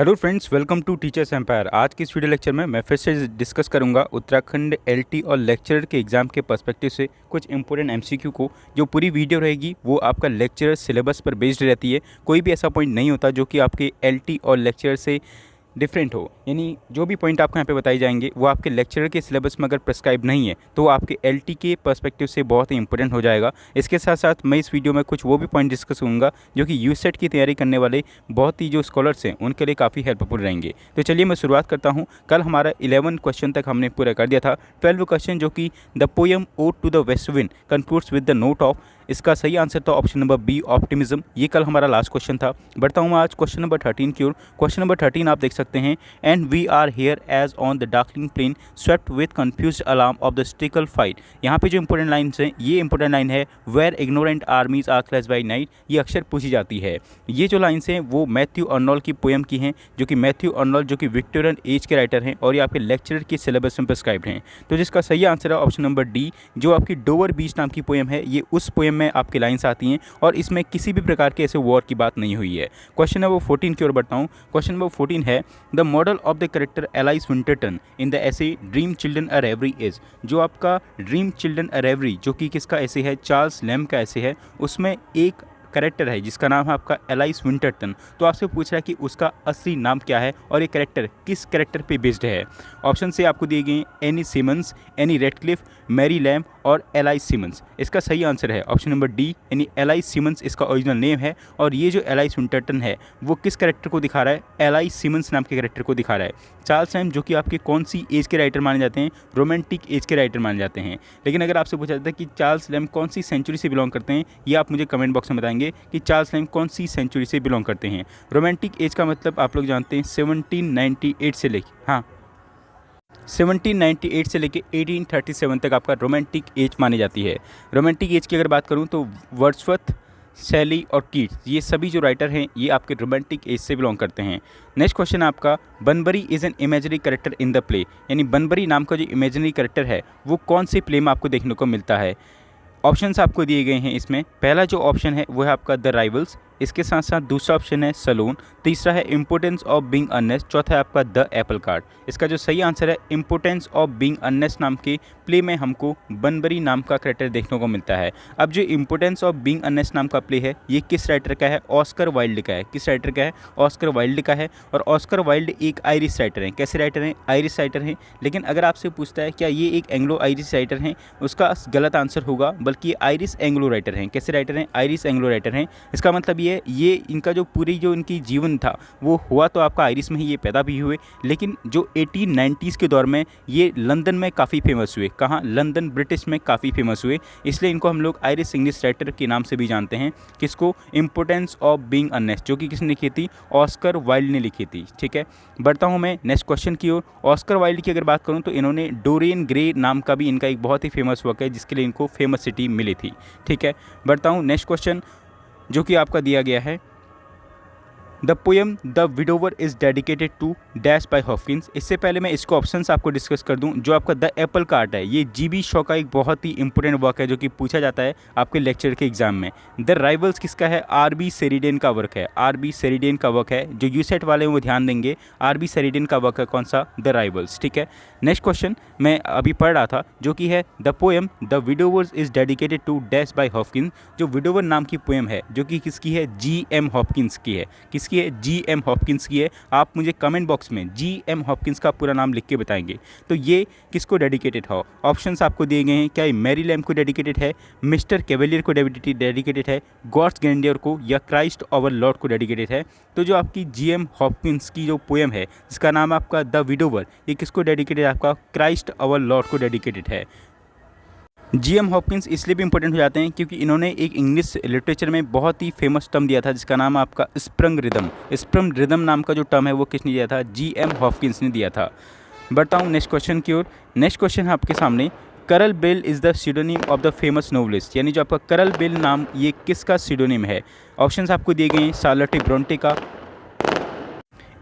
Hello friends, welcome to teachers empire. आज की इस वीडियो लेक्चर में मैं फिर से डिस्कस करूंगा उत्तराखंड एलटी और लेक्चरर के एग्ज़ाम के पर्सपेक्टिव से कुछ इंपॉर्टेंट एमसीक्यू को। जो पूरी वीडियो रहेगी वो आपका लेक्चरर सिलेबस पर बेस्ड रहती है। कोई भी ऐसा पॉइंट नहीं होता जो कि आपके एलटी और लेक्चरर से डिफरेंट हो, यानी जो भी पॉइंट आपको यहाँ पे बताए जाएंगे वो आपके लेक्चरर के सिलेबस में अगर प्रिस्क्राइब नहीं है तो वो आपके एलटी के पर्सपेक्टिव से बहुत ही इंपॉर्टेंट हो जाएगा। इसके साथ साथ मैं इस वीडियो में कुछ वो भी पॉइंट डिस्कस करूँगा जो कि यूसेट की तैयारी करने वाले बहुत ही जो स्कॉलर्स हैं उनके लिए काफ़ी हेल्पफुल रहेंगे। तो चलिए मैं शुरुआत करता हूँ। कल हमारा 11 क्वेश्चन तक हमने पूरा कर दिया था। 12 क्वेश्चन जो कि the poem ode to the west wind concludes with the note of, इसका सही आंसर था ऑप्शन नंबर बी, ऑप्टिमिज्म। ये कल हमारा लास्ट क्वेश्चन था। बढ़ता हूँ मैं आज क्वेश्चन नंबर 13 की ओर। क्वेश्चन नंबर 13 आप देख सकते हैं, and we are here as on the darkling plain swept with confuse alarm of the struggle fight. यहाँ पे जो इंपॉर्टेंट लाइन्स हैं, ये इंपॉर्टेंट लाइन है, where ignorant armies are clash by night. ये अक्सर पूछी जाती है। ये जो लाइन्स हैं वो मैथ्यू अर्नोल्ड की पोएम की हैं, जो कि मैथ्यू अर्नोल्ड जो कि विक्टोरियन एज के राइटर हैं और ये आपके लेक्चरर के सिलेबस में प्रिस्क्राइब्ड हैं। तो जिसका सही आंसर है ऑप्शन नंबर डी, जो आपकी डोवर बीच नाम की पोएम है। ये उस पोएम में आपकी लाइन्स आती हैं और इसमें किसी भी प्रकार के ऐसे वॉर की बात नहीं हुई है। क्वेश्चन नंबर 14 की ओर बढ़ता हूँ। क्वेश्चन नंबर 14 है, the model of the character Alice Winterton in the essay dream children a reverie is. जो आपका ड्रीम चिल्ड्रन अ रेवरी जो कि किसका ऐसे है, चार्ल्स लैम्ब का ऐसे है, उसमें एक करेक्टर है जिसका नाम है आपका एलाइस विंटरटन। तो आपसे पूछ रहा है कि उसका असली नाम क्या है और ये करेक्टर किस करेक्टर पे बेस्ड है। ऑप्शन से आपको दिए गए Annie Simmons, Annie Radcliffe, Mary Lamb और एलाइस सिमंस। इसका सही आंसर है ऑप्शन नंबर डी, यानी एलाइस सिमंस इसका ओरिजिनल नेम है। और ये जो एलाइस विंटरटन है वो किस करेक्टर को दिखा रहा है, एलाइस सिमंस नाम के करेक्टर को दिखा रहा है। चार्ल्स लैम्ब जो कि आपके कौन सी एज के राइटर माने जाते हैं, रोमांटिक एज के राइटर माने जाते हैं। लेकिन अगर आपसे पूछा जाता है कि चार्ल्स लैम्ब कौन सी सेंचुरी से बिलोंग करते हैं, ये आप मुझे कमेंट बॉक्स में बताएंगे कि चार्ल्स लैम्ब कौन सी सेंचुरी से बिलोंग करते हैं। रोमांटिक एज का मतलब आप लोग जानते हैं 1798 से लेके 1798 से लेके 1837 तक आपका रोमांटिक एज मानी जाती है। रोमांटिक एज की अगर बात करूं तो वर्ड्सवर्थ, शैली और कीट्स, ये सभी जो राइटर हैं ये आपके रोमांटिक एज से बिलोंग करते हैं। नेक्स्ट क्वेश्चन आपका, Bunbury is an imaginary character in the play, यानी बनबरी नाम का जो इमेजनरी करेक्टर है वो कौन से प्ले में आपको देखने को मिलता है। ऑप्शंस आपको दिए गए हैं इसमें। पहला जो ऑप्शन है वो है आपका द राइवल्स, इसके साथ साथ दूसरा ऑप्शन है सलून, तीसरा है इम्पोर्टेंस ऑफ बीइंग अननेस्ट, चौथा है आपका द एप्पल कार्ट। इसका जो सही आंसर है इम्पोर्टेंस ऑफ बीइंग अननेस्ट नाम के प्ले में हमको बनबरी नाम का करेक्टर देखने को मिलता है। अब जो इम्पोर्टेंस ऑफ बीइंग अननेस्ट नाम का प्ले है ये किस राइटर का है, ऑस्कर वाइल्ड का है। किस राइटर का है, ऑस्कर वाइल्ड का है। और ऑस्कर वाइल्ड एक आयरिश राइटर हैं। कैसे राइटर हैं, आयरिश राइटर हैं। लेकिन अगर आपसे पूछता है क्या ये एक एंग्लो आयरिश राइटर हैं, उसका गलत आंसर होगा, बल्कि ये आयरिश एंग्लो राइटर हैं। कैसे राइटर हैं, आयरिश एंग्लो राइटर हैं। इसका मतलब ये इनका जो पूरी जो इनकी जीवन था वो हुआ तो आपका आयरिश में ही, ये पैदा भी हुए, लेकिन जो 1890s के दौर में ये लंदन में काफ़ी फेमस हुए। कहाँ, लंदन ब्रिटिश में काफ़ी फेमस हुए, इसलिए इनको हम लोग आयरिश इंग्लिश राइटर के नाम से भी जानते हैं। किसको, इम्पोर्टेंस ऑफ बीइंग अननेस्ट, जो कि किसने लिखी थी, ऑस्कर वाइल्ड ने लिखी थी। ठीक है, बढ़ता हूँ मैं नेक्स्ट क्वेश्चन की ओर। ऑस्कर वाइल्ड की अगर बात करूँ तो इन्होंने डोरियन ग्रे नाम का भी इनका एक बहुत ही फेमस वर्क है जिसके लिए इनको फेमस सिटी मिली थी। ठीक है, बढ़ता हूँ नेक्स्ट क्वेश्चन जो कि आपका दिया गया है, the poem the widower is dedicated to dash by Hawkins. इससे पहले मैं इसको ऑप्शंस आपको डिस्कस कर दूं। जो आपका द एप्पल कार्ट है ये जीबी शॉ का एक बहुत ही इंपॉर्टेंट वर्क है जो कि पूछा जाता है आपके लेक्चर के एग्जाम में। द राइवल्स किसका है, आरबी शेरिडन का वर्क है। आरबी शेरिडन का वर्क है, जो यूसेट वाले वो ध्यान देंगे, आरबी शेरिडन का वर्क है कौन सा, द राइवल्स। ठीक है, नेक्स्ट क्वेश्चन मैं अभी पढ़ रहा था जो कि है the poem the widowers is dedicated to dash by Hawkins. जो विडोवर नाम की पोएम है जो कि किसकी है, जी.एम. हॉपकिंस की है। किसकी है, जी.एम. हॉपकिंस की है। आप मुझे कमेंट बॉक्स में जी.एम. हॉपकिंस का पूरा नाम लिख के बताएंगे। तो ये किसको डेडिकेटेड हो, ऑप्शंस आपको दिए गए हैं। क्या ये मैरी लैम्ब को डेडिकेटेड है, मिस्टर कैवेलियर को डेडिकेटेड है, गॉड्स ग्रैंडियर को, या क्राइस्ट आवर लॉर्ड को डेडिकेटेड है। तो जो आपकी जी.एम. हॉपकिंस की जो पोएम है जिसका नाम आपका द विडोवर, ये किसको डेडिकेटेड है, आपका क्राइस्ट आवर लॉर्ड को डेडिकेटेड है। जी.एम. हॉपकिंस इसलिए भी इंपॉर्टेंट हो जाते हैं क्योंकि इन्होंने एक इंग्लिश लिटरेचर में बहुत ही फेमस टर्म दिया था जिसका नाम आपका स्प्रंग रिदम। स्प्रंग रिदम नाम का जो टर्म है वो किसने दिया था, जी.एम. हॉपकिंस ने दिया था। बढ़ता हूँ नेक्स्ट क्वेश्चन की ओर। नेक्स्ट क्वेश्चन है आपके सामने, Currer Bell is the pseudonym of the famous novelist, यानी जो आपका करल बेल नाम ये किसका सीडोनिम है। ऑप्शंस आपको दिए गए हैं, शार्लोटे ब्रोंटे का,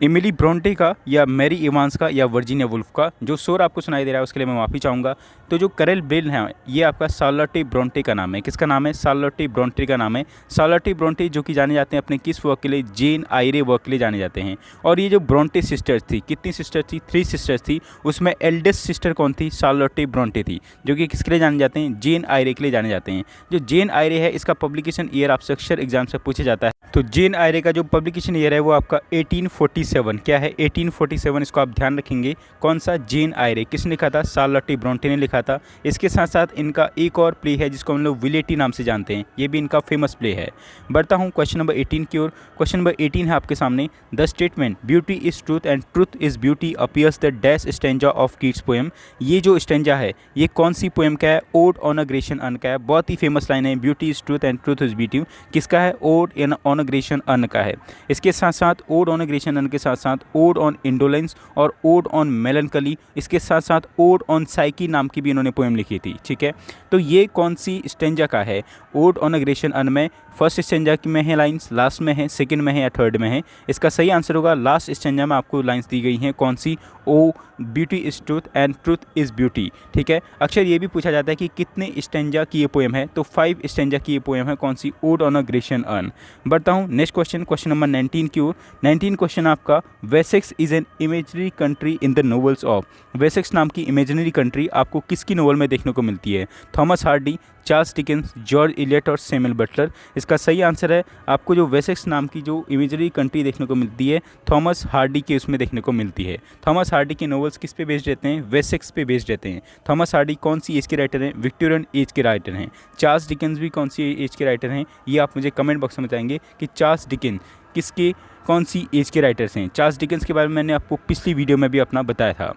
एमिली ब्रोंटे का या मैरी इवांस का या वर्जीनिया वुल्फ का। जो शोर आपको सुनाई दे रहा है उसके लिए मैं माफ़ी चाहूँगा। तो जो करेल बेल है ये आपका शार्लोटे ब्रोंटे का नाम है। किसका नाम है? शार्लोटे ब्रोंटे का नाम है। शार्लोटे ब्रोंटे जो कि जाने जाते हैं अपने किस वर्क के लिए? जेन आयरे वर्क के लिए जाने जाते हैं। और ये जो ब्रोंटे सिस्टर्स थी, कितनी सिस्टर थी? 3 सिस्टर्स थी। उसमें एल्डेस्ट सिस्टर कौन थी? शार्लोटे ब्रोंटे थी, जो कि किसके लिए जाने जाते हैं? जेन आयरे के लिए जाने जाते हैं। जो जेन आयरे है इसका पब्लिकेशन ईयर आपसे अक्सर एग्जाम से पूछा जाता है। तो जेन आयरे का जो पब्लिकेशन ईयर है वो आपका 1847। क्या है? 1847। इसको आप ध्यान रखेंगे। कौन सा? जेन आयरे। किसने लिखा था? शार्लोटे ब्रोंटे ने लिखा था। इसके साथ साथ इनका एक और प्ले है जिसको हम लोग विलेटी नाम से जानते हैं। ये भी इनका फेमस प्ले है। बढ़ता हूँ क्वेश्चन नंबर 18 की ओर। क्वेश्चन नंबर 18 है आपके सामने। The statement beauty is truth and truth is beauty appears the dash stanza of Keats poem. ये जो स्टेंजा है ये कौन सी पोएम का है? Odd on a Grecian earn का है। बहुत ही फेमस लाइन है, beauty is truth and truth is beauty. किसका है? Odd on a Grecian earn का है। इसके साथ साथ odd on a Grecian earn के साथ साथ ओड ऑन इंडोलेंस और ओड ऑन मेलनकली, इसके साथ साथ ओड ऑन साइकी नाम की भी इन्होंने पोएम लिखी थी। ठीक है, तो ये कौन सी स्टेंजा का है? Odd on a Grecian earn में फर्स्ट स्टेंजा में है लाइंस, लास्ट में है, सेकंड में है या थर्ड में है? इसका सही आंसर होगा लास्ट स्टेंजा में आपको लाइंस दी गई हैं। कौन सी? Oh beauty is truth and truth is beauty. ठीक है, अक्सर ये भी पूछा जाता है कि कितने स्टेंजा की ये पोएम है, तो 5 स्टेंजा की ये पोएम है। कौन सी? Ode on a Grecian urn. बढ़ता हूँ नेक्स्ट क्वेश्चन, क्वेश्चन नंबर 19 की ओर। 19 क्वेश्चन आपका, Wessex is an imaginary country in the novels of. Wessex नाम की इमेजनरी कंट्री आपको किसकी नोवेल में देखने को मिलती है? Thomas Hardy, Charles Dickens, George Eliot और सैमुअल बटलर। इसका सही आंसर है आपको जो वेसेक्स नाम की जो इमेजनरी कंट्री देखने को मिलती है थॉमस हार्डी के उसमें देखने को मिलती है। थॉमस हार्डी के नोवेल्स किस पे बेस्ड रहते हैं? वेसेक्स पे बेस्ड रहते हैं। थॉमस हार्डी कौन सी एज के राइटर हैं? विक्टोरियन एज के राइटर हैं। चार्ल्स डिकेंस भी कौन सी एज के राइटर हैं? ये आप मुझे कमेंट बॉक्स में बताएंगे कि चार्ल्स डिकेंस किसके कौन सी एज के राइटर्स हैं। चार्ल्स डिकेंस के बारे में मैंने आपको पिछली वीडियो में भी अपना बताया था।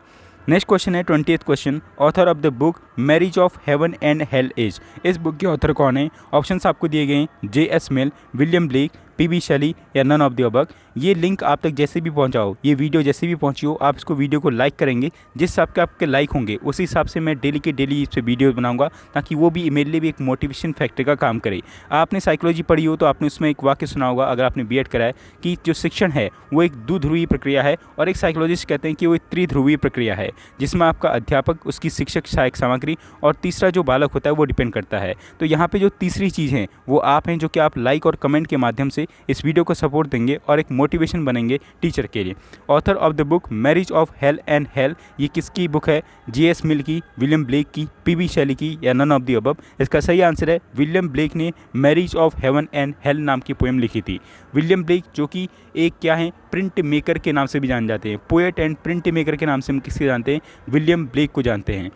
नेक्स्ट क्वेश्चन है 20th question, author of the book marriage of heaven and hell is. इस बुक के ऑथर कौन है? ऑप्शंस आपको दिए गए हैं, J.S. मिल, विलियम ब्लेक, पी.बी. शेली या नन ऑफ द अबव। ये लिंक आप तक जैसे भी पहुंचाओ, ये वीडियो जैसे भी पहुंची हो, आप इसको वीडियो को लाइक करेंगे। जिस हिसाब के आपके लाइक होंगे उसी हिसाब से मैं डेली के डेली इस पर वीडियो बनाऊंगा, ताकि वो भी मेरे लिए भी एक मोटिवेशन फैक्टर का काम करे। आपने साइकोलॉजी पढ़ी हो तो आपने उसमें एक वाक्य सुना होगा, अगर आपने B.Ed करा है, कि जो शिक्षण है वो एक द्विध्रुवीय प्रक्रिया है, और एक साइकोलॉजिस्ट कहते हैं कि वो एक त्रिध्रुवीय प्रक्रिया है, जिसमें आपका अध्यापक, उसकी शिक्षक सहायक सामग्री और तीसरा जो बालक होता है वो डिपेंड करता है। तो यहाँ पे जो तीसरी चीज़ है वो आप हैं, जो कि आप लाइक और कमेंट के माध्यम से इस वीडियो को सपोर्ट देंगे और एक मोटिवेशन बनेंगे टीचर के लिए। Author of the book marriage of hell and hell, ये किसकी बुक है? J.S. मिल की, विलियम ब्लेक की, पी.बी. शेली की या नन ऑफ द अबव। इसका सही आंसर है विलियम ब्लेक ने marriage of heaven and hell नाम की पोएम लिखी थी। विलियम ब्लेक जो कि एक क्या है? प्रिंट मेकर के नाम से भी जान जाते हैं। पोएट एंड प्रिंट मेकर के नाम से हम किसके जानते हैं? विलियम ब्लेक को जानते हैं।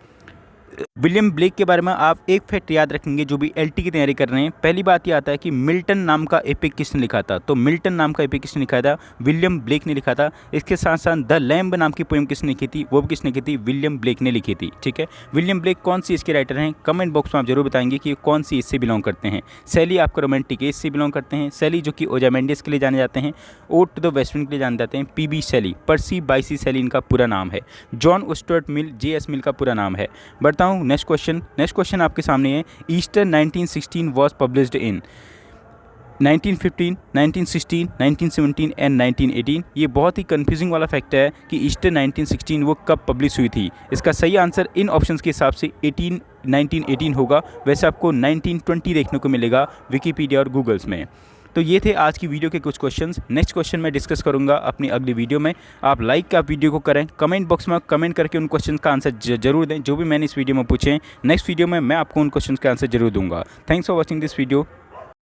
विलियम ब्लेक के बारे में आप एक फैक्ट याद रखेंगे जो भी LT की तैयारी कर रहे हैं। पहली बात ये आता है कि मिल्टन नाम का एपिक किसने लिखा था? तो मिल्टन नाम का एपिक किसने लिखा था? विलियम ब्लेक ने लिखा था। इसके साथ साथ द लैम्ब नाम की पोएम किसने लिखी थी? वो भी किसने लिखी थी? विलियम ब्लेक ने लिखी थी। ठीक है, विलियम ब्लेक कौन सी इसके राइटर हैं? कमेंट बॉक्स में आप जरूर बताएंगे कि कौन सी इससे बिलोंग करते हैं। शैली आपको रोमांटिक एज से बिलोंग करते हैं। शैली जो कि ओजामेंडिस के लिए जाने जाते हैं। ओड टू द वेस्टर्न के लिए जाने जाते हैं। पी.बी. शेली, पर्सी बाइसी शेली इनका पूरा नाम है। John Stuart Mill, J.S. मिल का पूरा नाम है। बढ़ता हूँ नेक्स्ट क्वेश्चन। नेक्स्ट क्वेश्चन आपके सामने है, Easter 1916 was published in 1915, 1916, 1917 and 1918। ये बहुत ही कंफ्यूजिंग वाला फैक्ट है कि ईस्टर 1916 वो कब पब्लिश हुई थी। इसका सही आंसर इन ऑप्शंस के हिसाब से 1918 होगा। वैसे आपको 1920 देखने को मिलेगा विकीपीडिया और गूगल्स में। तो ये थे आज की वीडियो के कुछ क्वेश्चंस। नेक्स्ट क्वेश्चन मैं डिस्कस करूंगा अपनी अगली वीडियो में। आप लाइक का वीडियो को करें, कमेंट बॉक्स में कमेंट करके उन क्वेश्चंस का आंसर जरूर दें जो भी मैंने इस वीडियो में पूछे हैं। नेक्स्ट वीडियो में मैं आपको उन क्वेश्चंस का आंसर जरूर दूंगा। Thanks for watching this video.